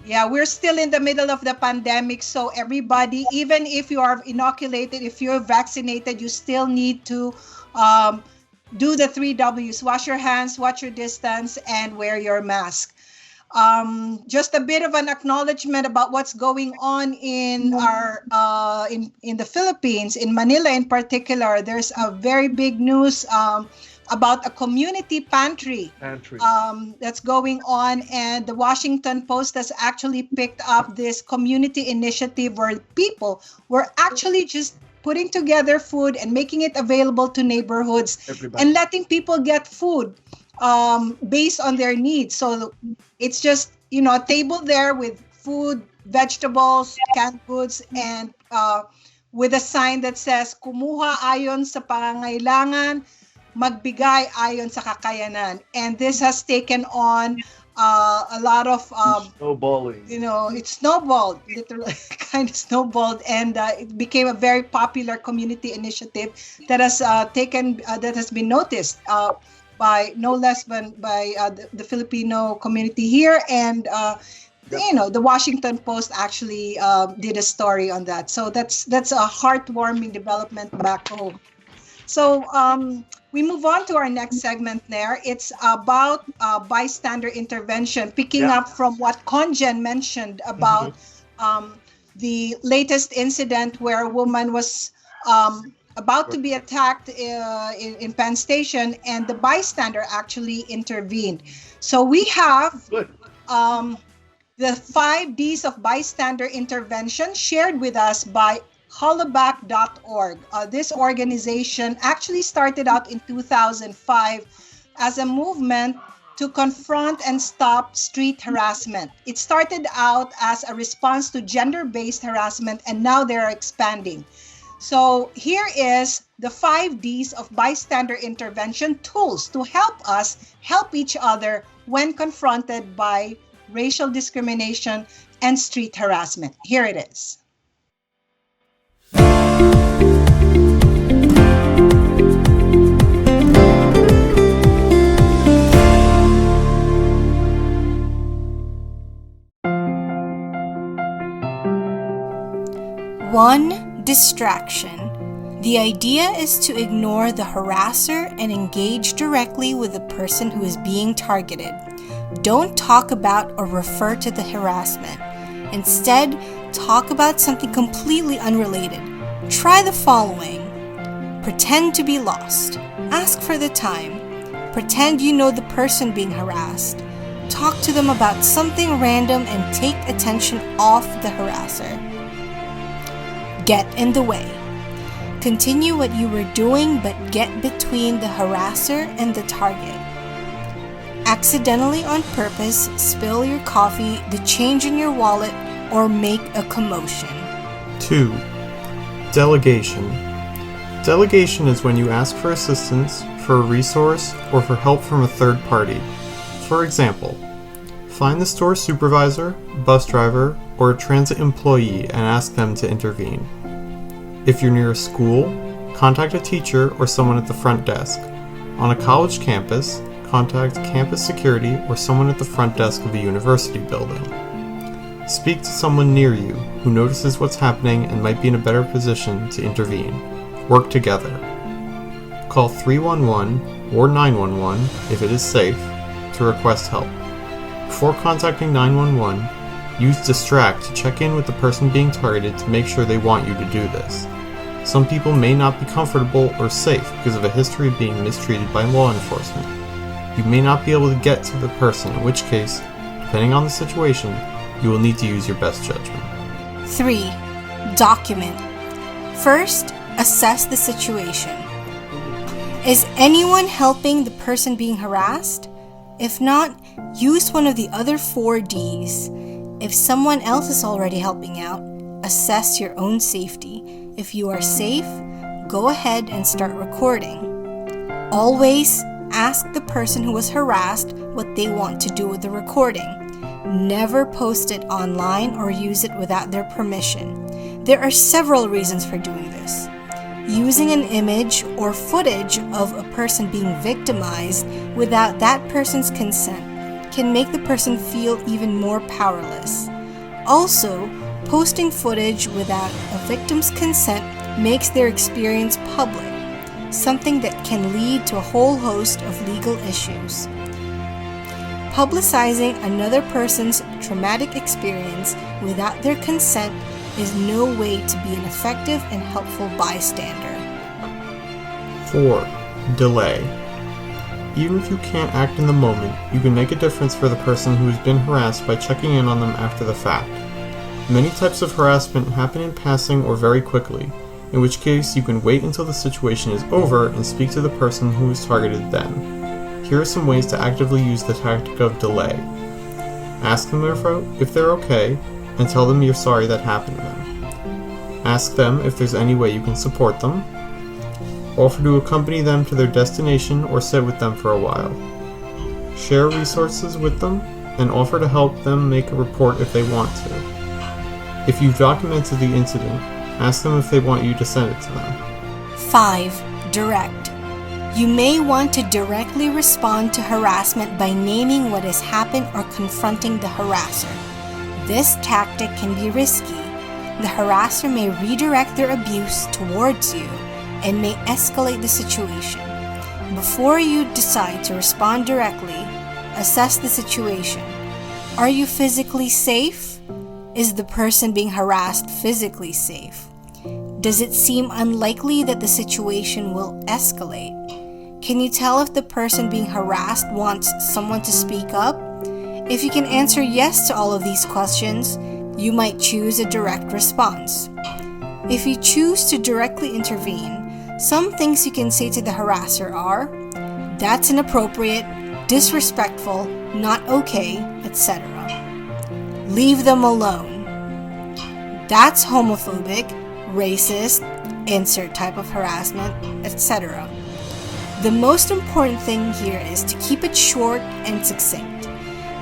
Yeah, we're still in the middle of the pandemic, so everybody, even if you are inoculated, if you're vaccinated, you still need to do the 3 Ws. Wash your hands, watch your distance, and wear your mask. Just a bit of an acknowledgement about what's going on in our in the Philippines, in Manila in particular. There's a very big news about a community pantry that's going on, and the Washington Post has actually picked up this community initiative where people were actually just putting together food and making it available to neighborhoods and letting people get food based on their needs. So it's just, a table there with food, vegetables, canned goods, and with a sign that says, "Kumuha ayon sa pangangailangan, magbigay ayon sa kakayanan." And this has taken on a lot of snowballing. It snowballed, literally, kind of snowballed, and it became a very popular community initiative that has been noticed by no less than by the Filipino community here, and the Washington Post actually did a story on that. So that's a heartwarming development back home. So we move on to our next segment there. It's about bystander intervention, picking up from what Conjen mentioned about the latest incident where a woman was about to be attacked in Penn Station, and the bystander actually intervened. So we have the 5 Ds of bystander intervention shared with us by hollaback.org. This organization actually started out in 2005 as a movement to confront and stop street harassment. It started out as a response to gender-based harassment, and now they're expanding. So here is the 5 Ds of bystander intervention, tools to help us help each other when confronted by racial discrimination and street harassment. Here it is. One, distraction. The idea is to ignore the harasser and engage directly with the person who is being targeted. Don't talk about or refer to the harassment. Instead, talk about something completely unrelated. Try the following. Pretend to be lost. Ask for the time. Pretend you know the person being harassed. Talk to them about something random and take attention off the harasser. Get in the way. Continue what you were doing but get between the harasser and the target. Accidentally on purpose spill your coffee, the change in your wallet, or make a commotion. 2. Delegation. Delegation is when you ask for assistance, for a resource, or for help from a third party. For example, find the store supervisor, bus driver, or a transit employee and ask them to intervene. If you're near a school, contact a teacher or someone at the front desk. On a college campus, contact campus security or someone at the front desk of a university building. Speak to someone near you who notices what's happening and might be in a better position to intervene. Work together. Call 311 or 911 if it is safe to request help. Before contacting 911, use Distract to check in with the person being targeted to make sure they want you to do this. Some people may not be comfortable or safe because of a history of being mistreated by law enforcement. You may not be able to get to the person, in which case, depending on the situation, you will need to use your best judgment. 3. Document. First, assess the situation. Is anyone helping the person being harassed? If not, use one of the other 4 Ds. If someone else is already helping out, assess your own safety. If you are safe, go ahead and start recording. Always ask the person who was harassed what they want to do with the recording. Never post it online or use it without their permission. There are several reasons for doing this. Using an image or footage of a person being victimized without that person's consent can make the person feel even more powerless. Also, posting footage without a victim's consent makes their experience public, something that can lead to a whole host of legal issues. Publicizing another person's traumatic experience without their consent is no way to be an effective and helpful bystander. 4. Delay. Even if you can't act in the moment, you can make a difference for the person who has been harassed by checking in on them after the fact. Many types of harassment happen in passing or very quickly, in which case you can wait until the situation is over and speak to the person who was targeted then. Here are some ways to actively use the tactic of delay. Ask them if they're okay, and tell them you're sorry that happened to them. Ask them if there's any way you can support them. Offer to accompany them to their destination or sit with them for a while. Share resources with them, and offer to help them make a report if they want to. If you've documented the incident, ask them if they want you to send it to them. 5. Direct. You may want to directly respond to harassment by naming what has happened or confronting the harasser. This tactic can be risky. The harasser may redirect their abuse towards you and may escalate the situation. Before you decide to respond directly, assess the situation. Are you physically safe? Is the person being harassed physically safe? Does it seem unlikely that the situation will escalate? Can you tell if the person being harassed wants someone to speak up? If you can answer yes to all of these questions, you might choose a direct response. If you choose to directly intervene, some things you can say to the harasser are, "That's inappropriate, disrespectful, not okay," etc. Leave them alone. That's homophobic, racist, insert type of harassment, etc. The most important thing here is to keep it short and succinct.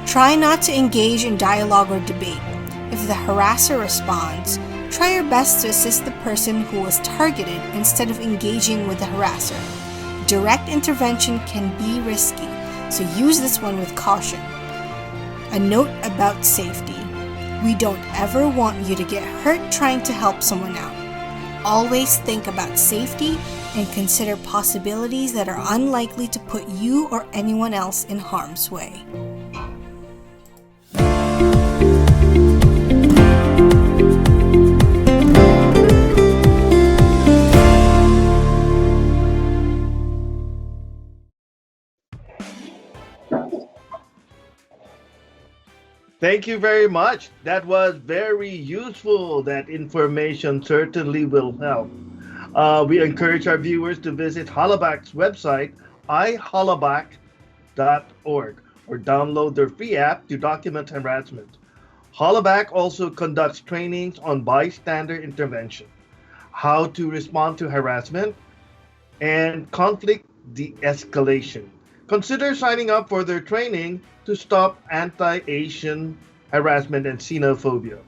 Try not to engage in dialogue or debate. If the harasser responds, try your best to assist the person who was targeted instead of engaging with the harasser. Direct intervention can be risky, so use this one with caution. A note about safety. We don't ever want you to get hurt trying to help someone out. Always think about safety and consider possibilities that are unlikely to put you or anyone else in harm's way. Thank you very much. That was very useful. That information certainly will help. We encourage our viewers to visit Hollaback's website, ihollaback.org, or download their free app to document harassment. Hollaback also conducts trainings on bystander intervention, how to respond to harassment, and conflict de-escalation. Consider signing up for their training to stop anti-Asian harassment and xenophobia.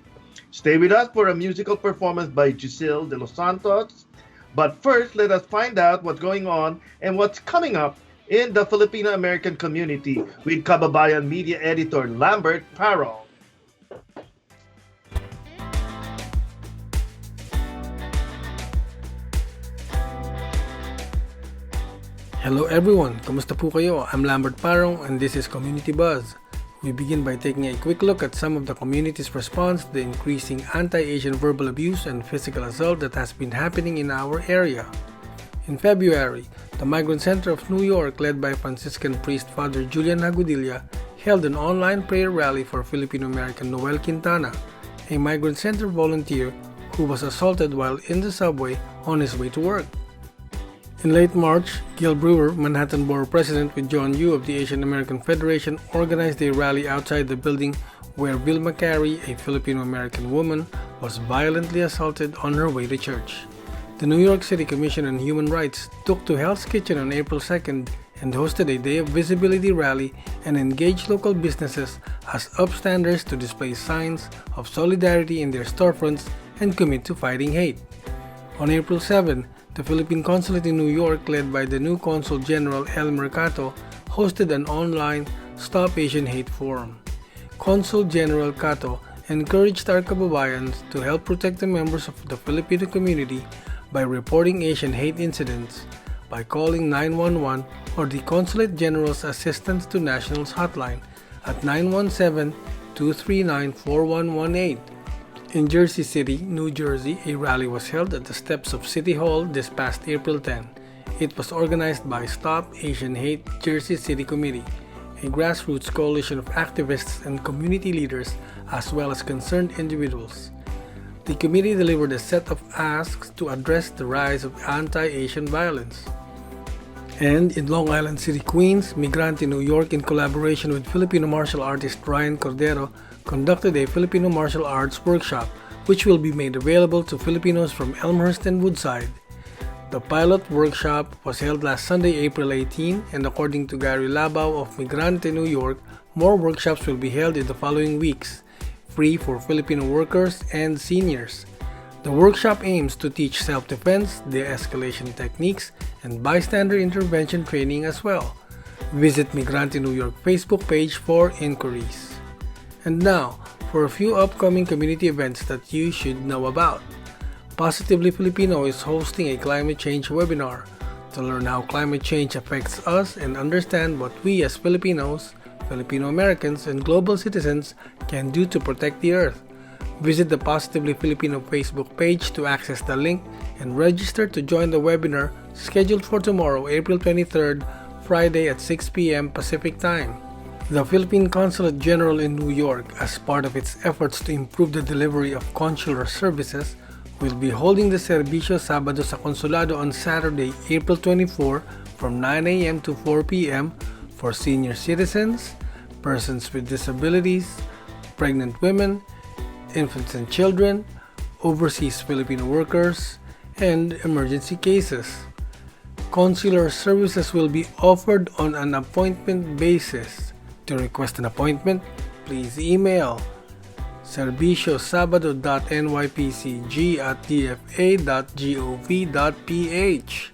Stay with us for a musical performance by Gisele De Los Santos. But first, let us find out what's going on and what's coming up in the Filipino-American community with Kababayan Media Editor Lambert Parol. Hello everyone, kamusta po kayo? I'm Lambert Parong and this is Community Buzz. We begin by taking a quick look at some of the community's response to the increasing anti-Asian verbal abuse and physical assault that has been happening in our area. In February, the Migrant Center of New York, led by Franciscan priest Father Julian Agudilla, held an online prayer rally for Filipino-American Noel Quintana, a Migrant Center volunteer who was assaulted while in the subway on his way to work. In late March, Gil Brewer, Manhattan Borough President with John Yu of the Asian American Federation, organized a rally outside the building where Vilma Carey, a Filipino-American woman, was violently assaulted on her way to church. The New York City Commission on Human Rights took to Hell's Kitchen on April 2nd and hosted a Day of Visibility rally and engaged local businesses as upstanders to display signs of solidarity in their storefronts and commit to fighting hate. On April 7, the Philippine Consulate in New York, led by the new Consul General Elmer Cato, hosted an online Stop Asian Hate forum. Consul General Cato encouraged our kababayans to help protect the members of the Filipino community by reporting Asian hate incidents by calling 911 or the Consulate General's Assistance to Nationals hotline at 917-239-4118. In Jersey City, New Jersey, a rally was held at the steps of City Hall this past April 10. It was organized by Stop Asian Hate Jersey City Committee, a grassroots coalition of activists and community leaders as well as concerned individuals. The committee delivered a set of asks to address the rise of anti-Asian violence. And in Long Island City, Queens, Migrante New York, in collaboration with Filipino martial artist Ryan Cordero, conducted a Filipino martial arts workshop which will be made available to Filipinos from Elmhurst and Woodside. The pilot workshop was held last Sunday, April 18, and according to Gary Labao of Migrante New York, more workshops will be held in the following weeks, free for Filipino workers and seniors. The workshop aims to teach self-defense, de-escalation techniques, and bystander intervention training as well. Visit Migrante New York Facebook page for inquiries. And now, for a few upcoming community events that you should know about. Positively Filipino is hosting a climate change webinar to learn how climate change affects us and understand what we as Filipinos, Filipino Americans, and global citizens can do to protect the earth. Visit the Positively Filipino Facebook page to access the link and register to join the webinar scheduled for tomorrow, April 23rd, Friday at 6 p.m. Pacific Time. The Philippine Consulate General in New York, as part of its efforts to improve the delivery of consular services, will be holding the Serbisyo Sabado sa Konsulado on Saturday, April 24 from 9 a.m. to 4 p.m. for senior citizens, persons with disabilities, pregnant women, infants and children, overseas Filipino workers, and emergency cases. Consular services will be offered on an appointment basis. To request an appointment, please email serviciosabado.nypcg@dfa.gov.ph.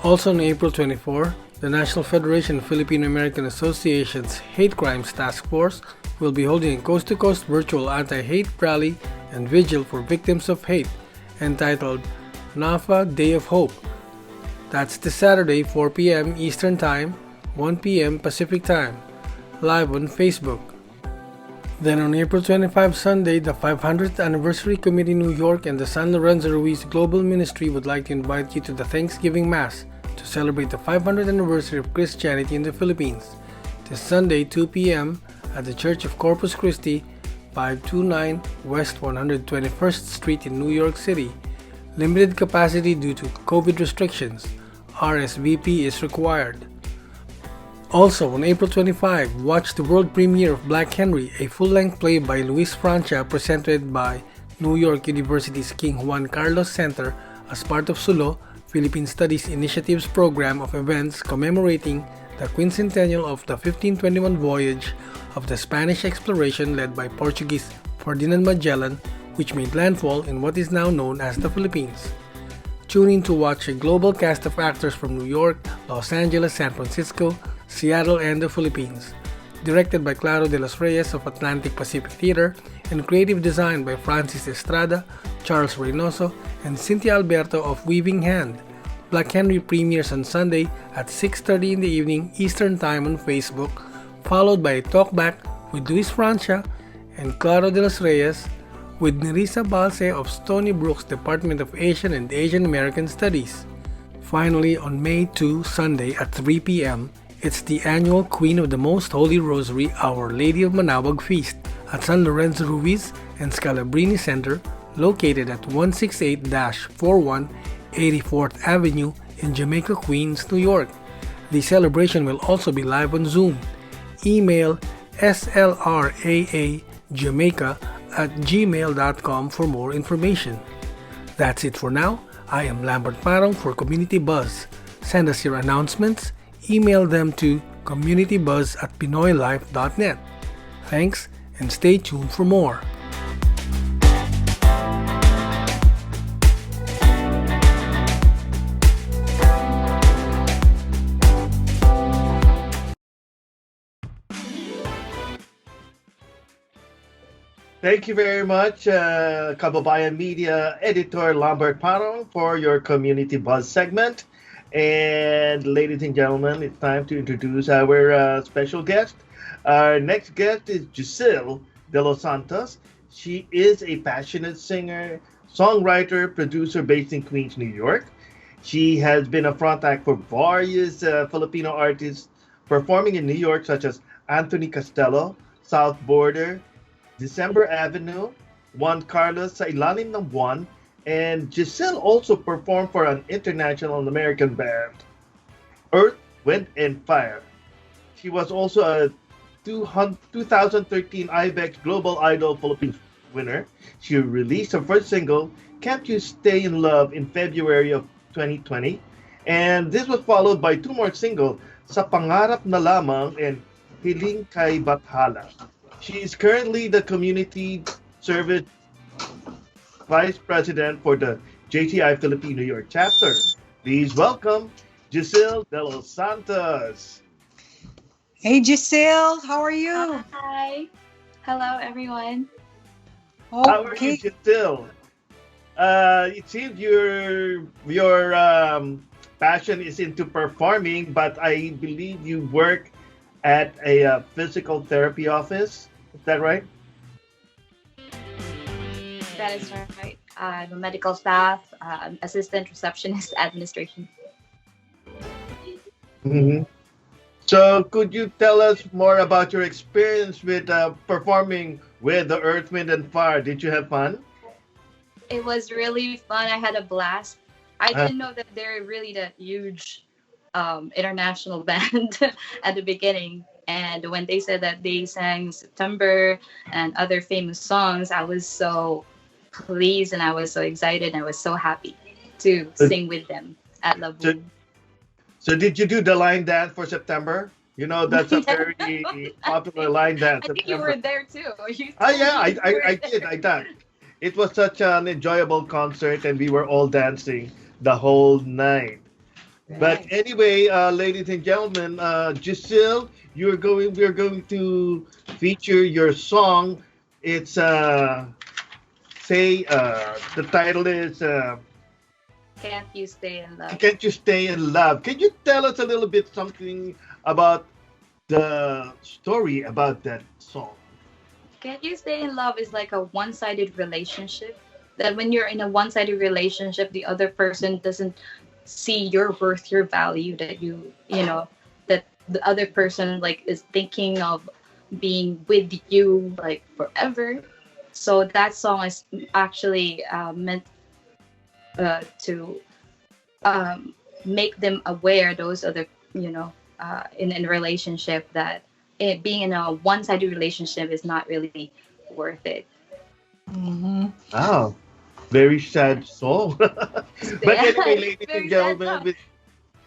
Also on April 24, the National Federation of Filipino American Associations Hate Crimes Task Force will be holding a coast-to-coast virtual anti-hate rally and vigil for victims of hate entitled Nafa Day of Hope. That's this Saturday, 4 p.m. Eastern Time, 1 p.m. Pacific Time, live on Facebook. Then on April 25, Sunday, the 500th Anniversary Committee New York and the San Lorenzo Ruiz Global Ministry would like to invite you to the Thanksgiving Mass to celebrate the 500th anniversary of Christianity in the Philippines. This Sunday, 2 p.m. at the Church of Corpus Christi, 529 West 121st Street in New York City. Limited capacity due to COVID restrictions. RSVP is required. Also, on April 25, watch the world premiere of Black Henry, a full-length play by Luis Francia presented by New York University's King Juan Carlos Center as part of SULO, Philippine Studies Initiative's program of events commemorating the quincentennial of the 1521 voyage of the Spanish exploration led by Portuguese Ferdinand Magellan, which made landfall in what is now known as the Philippines. Tune in to watch a global cast of actors from New York, Los Angeles, San Francisco, Seattle, and the Philippines. Directed by Claro de los Reyes of Atlantic Pacific Theater and creative design by Francis Estrada, Charles Reynoso, and Cynthia Alberto of Weaving Hand. Black Henry premieres on Sunday at 6:30 in the evening Eastern Time on Facebook, followed by a talkback with Luis Francia and Claro de los Reyes with Nerissa Balse of Stony Brook's Department of Asian and Asian American Studies. Finally, on May 2, Sunday at 3 p.m., it's the annual Queen of the Most Holy Rosary Our Lady of Manawag Feast at San Lorenzo Ruiz and Scalabrini Center, located at 168-41 84th Avenue in Jamaica, Queens, New York. The celebration will also be live on Zoom. Email slraajamaica@gmail.com for more information. That's it for now. I am Lambert Parong for Community Buzz. Send us your announcements. Email them to communitybuzz@pinoylife.net. Thanks, and stay tuned for more. Thank you very much, Kababayan Media editor Lambert Parong, for your Community Buzz segment. And ladies and gentlemen, it's time to introduce our special guest. Our next guest is Jisyl Delos Santos. She is a passionate singer, songwriter, producer based in Queens, New York. She has been a front act for various Filipino artists performing in New York, such as Anthony Costello, South Border, December Avenue, Juan Carlos sa Ilalim ng Buwan, and Jisyl also performed for an international American band, Earth, Wind, and Fire. She was also a 2013 IBEX Global Idol Philippines winner. She released her first single, Can't You Stay in Love, in February of 2020. And this was followed by two more singles, Sa Pangarap na Lamang and Hiling Kay Bathala. She is currently the Community Service Vice President for the JTI Philippine New York chapter. Please welcome Jisyl Delos Santos. Hey, Jisyl, how are you? Hi. Hello, everyone. How are you, Jisyl? It seems your passion is into performing, but I believe you work at a physical therapy office. Is that right? That is right. I'm a medical staff, assistant, receptionist, administration. Mm-hmm. So could you tell us more about your experience with performing with the Earth, Wind, and Fire? Did you have fun? It was really fun. I had a blast. I didn't know that they're really that huge international band at the beginning. And when they said that they sang September and other famous songs, I was so pleased and I was so excited and I was so happy to sing with them at La Boom. So did you do the line dance for September? You know, that's a very popular line dance. I think you were there too. Yeah, I did. I did. It was such an enjoyable concert and we were all dancing the whole night. But anyway, ladies and gentlemen, Jisyl, we're going to feature your song. It's the title is Can't You Stay in Love? Can't You Stay in Love? Can you tell us a little bit something about the story about that song? Can't You Stay in Love is like a one-sided relationship. That when you're in a one-sided relationship, the other person doesn't see your worth, your value, that that the other person like is thinking of being with you like forever. So that song is actually meant to make them aware, those other, in a relationship, that being in a one-sided relationship is not really worth it. Wow, very sad song. But anyway, ladies Very and sad gentlemen,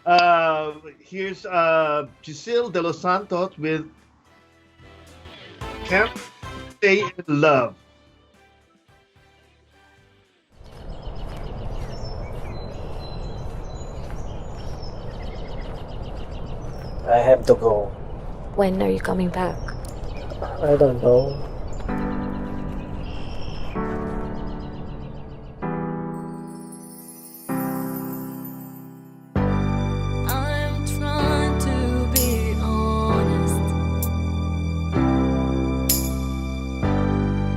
song. here's Gisele De Los Santos with "Can't Stay in Love." I have to go. When are you coming back? I don't know. I'm trying to be honest.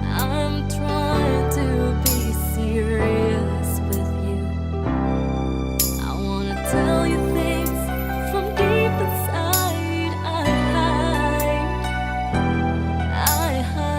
I'm trying to be serious with you. I wanna tell you things from deep inside. I hide.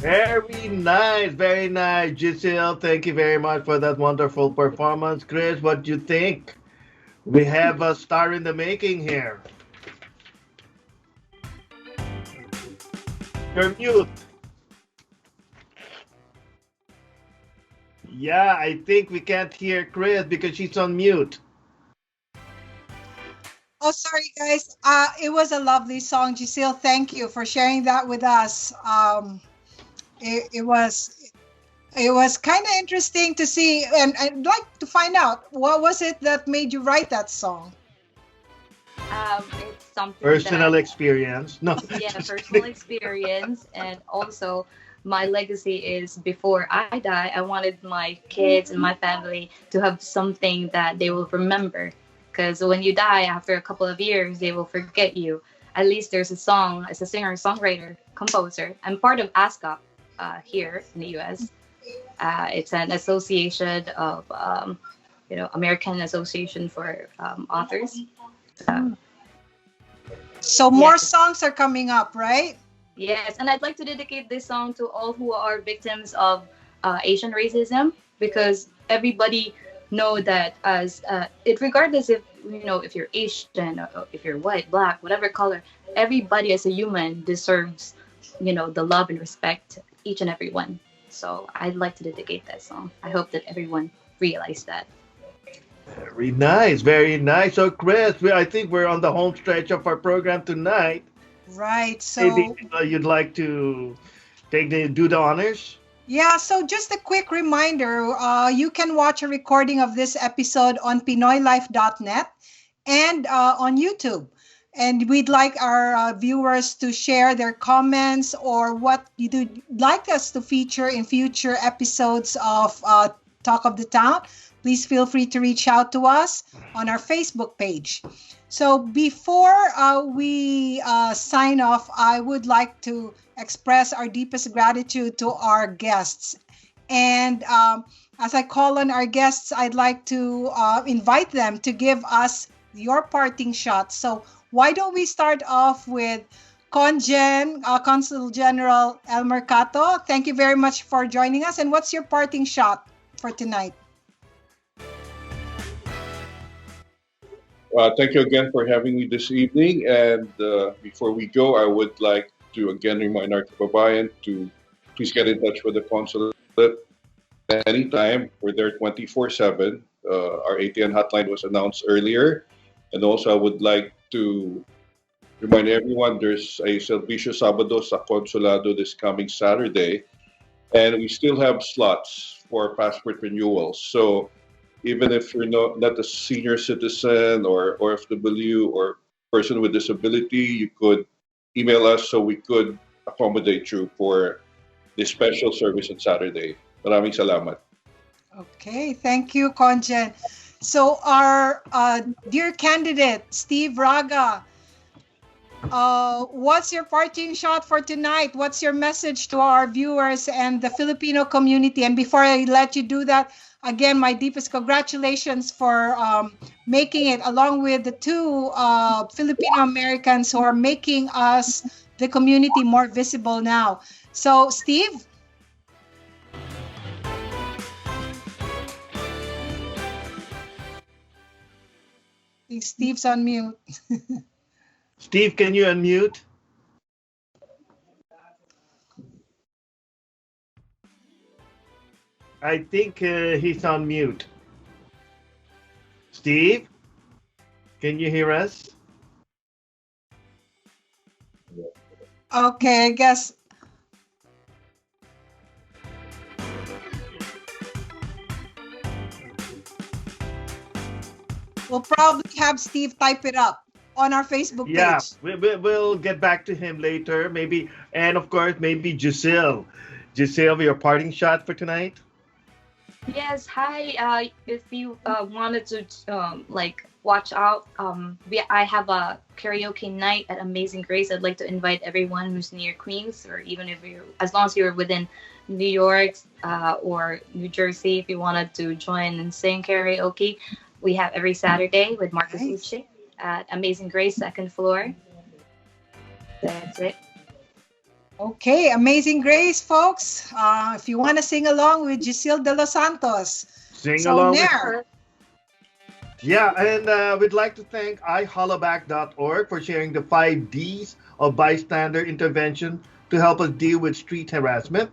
Very nice, very nice. Giselle, thank you very much for that wonderful performance. Chris, what do you think? We have a star in the making here. You're mute. Yeah, I think we can't hear Chris because she's on mute. Oh, sorry, guys. It was a lovely song, Jisyl. Thank you for sharing that with us. It was kind of interesting to see, and I'd like to find out what was it that made you write that song. It's something Personal experience. No. Yeah, personal experience, and also my legacy is before I die, I wanted my kids and my family to have something that they will remember. Because when you die, after a couple of years, they will forget you. At least there's a song as a singer, songwriter, composer. I'm part of ASCAP here in the U.S. It's an association of, American Association for Authors. So more songs are coming up, right? Yes, and I'd like to dedicate this song to all who are victims of Asian racism, because everybody know that as regardless if you're Asian or if you're white, black, whatever color, everybody as a human deserves the love and respect, each and every one. So I'd like to dedicate that song. I hope that everyone realized that. Very nice, very nice. So, Chris, I think we're on the home stretch of our program tonight. Right. So Maybe you'd like to do the honors. yeah, so just a quick reminder, you can watch a recording of this episode on pinoylife.net and on YouTube. And we'd like our viewers to share their comments or what you'd like us to feature in future episodes of Talk of the Town. Please feel free to reach out to us on our Facebook page. So before we sign off, I would like to express our deepest gratitude to our guests. And as I call on our guests, I'd like to invite them to give us your parting shots. So why don't we start off with Consul General Elmer Cato. Thank you very much for joining us. And what's your parting shot for tonight? Thank you again for having me this evening. And before we go, I would like to again remind our kababayan to please get in touch with the consulate anytime. We're there 24/7. Our ATN hotline was announced earlier. And also, I would like to remind everyone there's a Servicio Sabado sa Consulado this coming Saturday. And we still have slots for passport renewals. So even if you're not a senior citizen or FW or person with disability, you could email us so we could accommodate you for this special service on Saturday. Maraming salamat. Okay, thank you, Conjen. So our dear candidate, Steve Raga, what's your parting shot for tonight? What's your message to our viewers and the Filipino community? And before I let you do that, again, my deepest congratulations for making it, along with the two Filipino Americans who are making us, the community, more visible now. So, Steve? I think Steve's on mute. Steve, can you unmute? I think he's on mute. Steve, can you hear us? Okay, I guess. We'll probably have Steve type it up on our Facebook page. Yeah, we'll get back to him later, maybe. And of course, maybe Giselle. Giselle, your parting shot for tonight? Yes, hi. If you wanted to watch out, I have a karaoke night at Amazing Grace. I'd like to invite everyone who's near Queens, or even if you're, as long as you're within New York or New Jersey, if you wanted to join and sing karaoke, we have every Saturday with Marcus Uche at Amazing Grace, second floor. That's it. Okay, Amazing Grace, folks. If you want to sing along with Jisyl De Los Santos. Sing So, along with Nair. Yeah, and we'd like to thank ihollaback.org for sharing the 5 Ds of bystander intervention to help us deal with street harassment.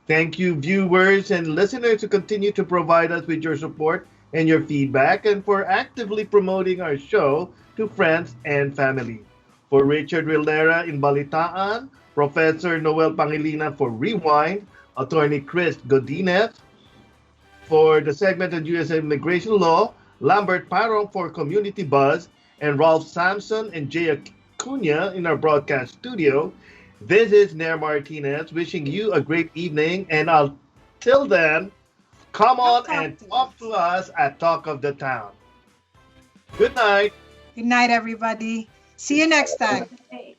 Thank you, viewers and listeners, who continue to provide us with your support and your feedback, and for actively promoting our show to friends and family. For Richard Rillera in Balitaan, Professor Noel Pangilinan for Rewind, Attorney Chris Godinez for the segment on U.S. immigration law, Lambert Parong for Community Buzz, and Ralph Sampson and Jay Acuna in our broadcast studio. This is Nair Martinez wishing you a great evening, and until then, come on and talk to us at Talk of the Town. Good night. Good night, everybody. See you next time. Okay.